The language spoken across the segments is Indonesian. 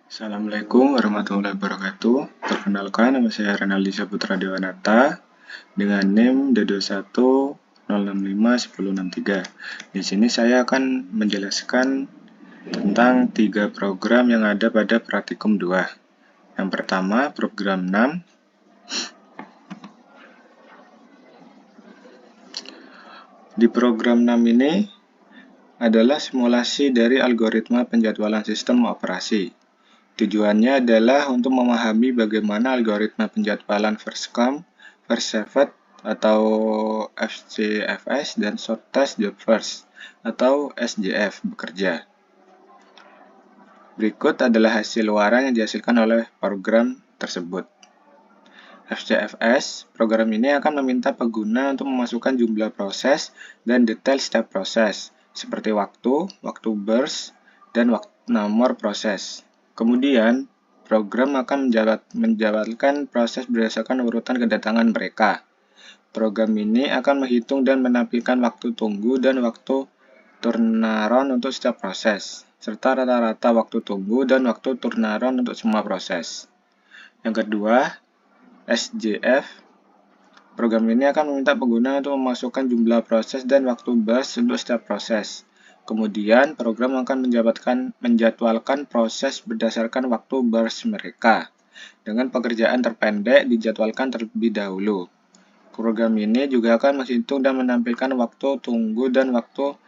Assalamualaikum warahmatullahi wabarakatuh. Perkenalkan, nama saya Renaldi Saputra Dewanata dengan NIM D21065163. Di sini saya akan menjelaskan tentang 3 program yang ada pada praktikum 2. Yang pertama, program 6. Di program 6 ini adalah simulasi dari algoritma penjadwalan sistem operasi. Tujuannya adalah untuk memahami bagaimana algoritma penjadwalan first come, first served atau FCFS dan shortest job first atau SJF bekerja. Berikut adalah hasil luaran yang dihasilkan oleh program tersebut. FCFS, program ini akan meminta pengguna untuk memasukkan jumlah proses dan detail step proses, seperti waktu burst, dan nomor proses. Kemudian, program akan menjalankan proses berdasarkan urutan kedatangan mereka. Program ini akan menghitung dan menampilkan waktu tunggu dan waktu turnaround untuk setiap proses, serta rata-rata waktu tunggu dan waktu turnaround untuk semua proses. Yang kedua, SJF. Program ini akan meminta pengguna untuk memasukkan jumlah proses dan waktu burst untuk setiap proses. Kemudian, program akan menjadwalkan proses berdasarkan waktu burst mereka, dengan pekerjaan terpendek dijadwalkan terlebih dahulu. Program ini juga akan menghitung dan menampilkan waktu tunggu dan waktu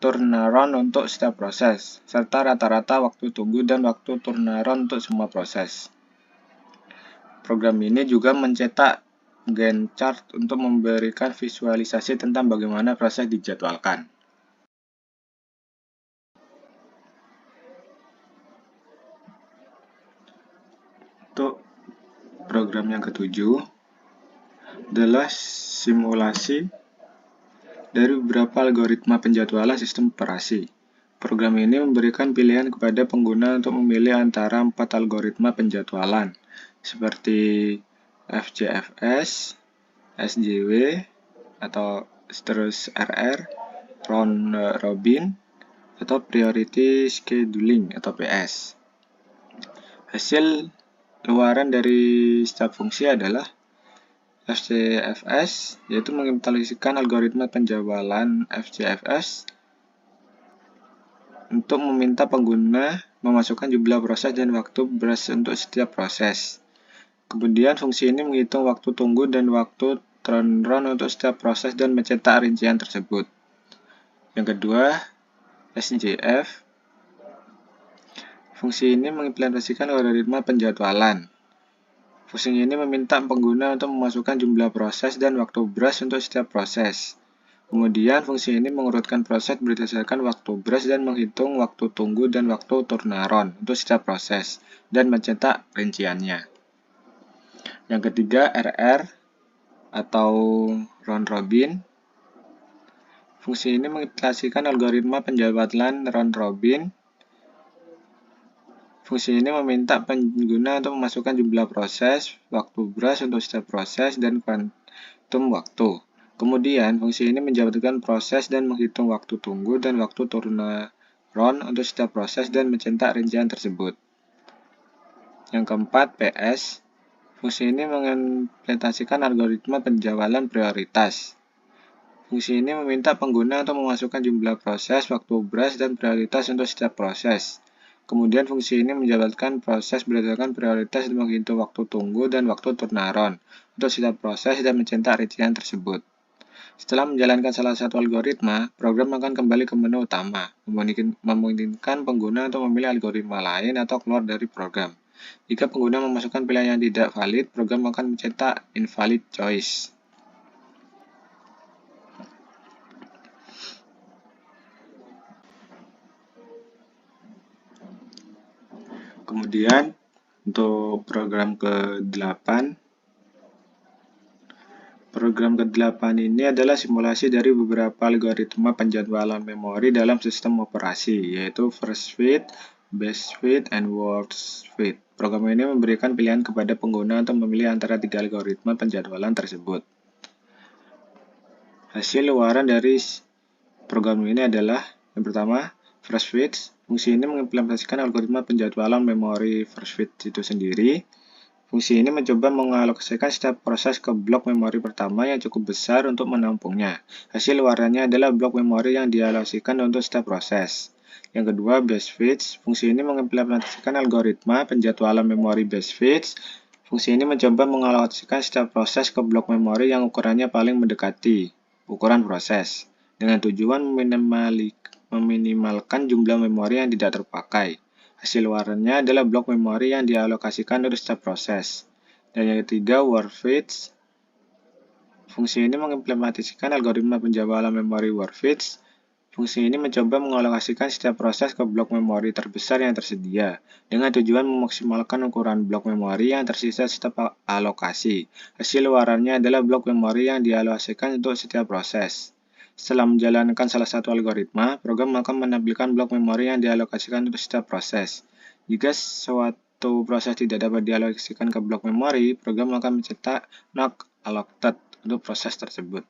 turnaround untuk setiap proses, serta rata-rata waktu tunggu dan waktu turnaround untuk semua proses. Program ini juga mencetak Gantt chart untuk memberikan visualisasi tentang bagaimana proses dijadwalkan. Untuk program yang ketujuh adalah simulasi dari beberapa algoritma penjadwalan sistem operasi. Program ini memberikan pilihan kepada pengguna untuk memilih antara 4 algoritma penjadwalan, seperti FCFS, SJW, atau terus RR, round robin, atau priority scheduling atau PS. Hasil luaran dari setiap fungsi adalah FCFS, yaitu mengimplementasikan algoritma penjadwalan FCFS untuk meminta pengguna memasukkan jumlah proses dan waktu burst untuk setiap proses. Kemudian fungsi ini menghitung waktu tunggu dan waktu turnaround untuk setiap proses dan mencetak rincian tersebut. Yang kedua, SJF. Fungsi ini mengimplementasikan algoritma penjadwalan. Fungsi ini meminta pengguna untuk memasukkan jumlah proses dan waktu burst untuk setiap proses. Kemudian fungsi ini mengurutkan proses berdasarkan waktu burst dan menghitung waktu tunggu dan waktu turnaround untuk setiap proses dan mencetak rinciannya. Yang ketiga, RR atau round robin. Fungsi ini mengimplementasikan algoritma penjadwalan round robin. Fungsi ini meminta pengguna untuk memasukkan jumlah proses, waktu burst untuk setiap proses, dan kuantum waktu. Kemudian, fungsi ini menjabarkan proses dan menghitung waktu tunggu dan waktu turnaround untuk setiap proses dan mencetak rincian tersebut. Yang keempat, PS. Fungsi ini mengimplementasikan algoritma penjadwalan prioritas. Fungsi ini meminta pengguna untuk memasukkan jumlah proses, waktu burst, dan prioritas untuk setiap proses. Kemudian fungsi ini menjalankan proses berdasarkan prioritas dan menghitung waktu tunggu dan waktu turnaround untuk setiap proses dan mencetak rincian tersebut. Setelah menjalankan salah satu algoritma, program akan kembali ke menu utama, memungkinkan pengguna untuk memilih algoritma lain atau keluar dari program. Jika pengguna memasukkan pilihan yang tidak valid, program akan mencetak invalid choice. Kemudian, untuk program ke-8, ini adalah simulasi dari beberapa algoritma penjadwalan memori dalam sistem operasi, yaitu first fit, best fit, and worst fit. Program ini memberikan pilihan kepada pengguna untuk memilih antara 3 algoritma penjadwalan tersebut. Hasil luaran dari program ini adalah yang pertama, first fit. Fungsi ini mengimplementasikan algoritma penjadwalan memori first fit itu sendiri. Fungsi ini mencoba mengalokasikan setiap proses ke blok memori pertama yang cukup besar untuk menampungnya. Hasil luarannya adalah blok memori yang dialokasikan untuk setiap proses. Yang kedua, base fits. Fungsi ini mengimplementasikan algoritma penjadwalan memori base fits. Fungsi ini mencoba mengalokasikan setiap proses ke blok memori yang ukurannya paling mendekati ukuran proses, dengan tujuan meminimalkan jumlah memori yang tidak terpakai. Hasil luarannya adalah blok memori yang dialokasikan untuk setiap proses. Dan yang ketiga, word fits. Fungsi ini mengimplementasikan algoritma penjadwalan memori word fits. Fungsi ini mencoba mengalokasikan setiap proses ke blok memori terbesar yang tersedia, dengan tujuan memaksimalkan ukuran blok memori yang tersisa setiap alokasi. Hasil luarannya adalah blok memori yang dialokasikan untuk setiap proses. Setelah menjalankan salah satu algoritma, program akan menampilkan blok memori yang dialokasikan untuk setiap proses. Jika suatu proses tidak dapat dialokasikan ke blok memori, program akan mencetak not allocated untuk proses tersebut.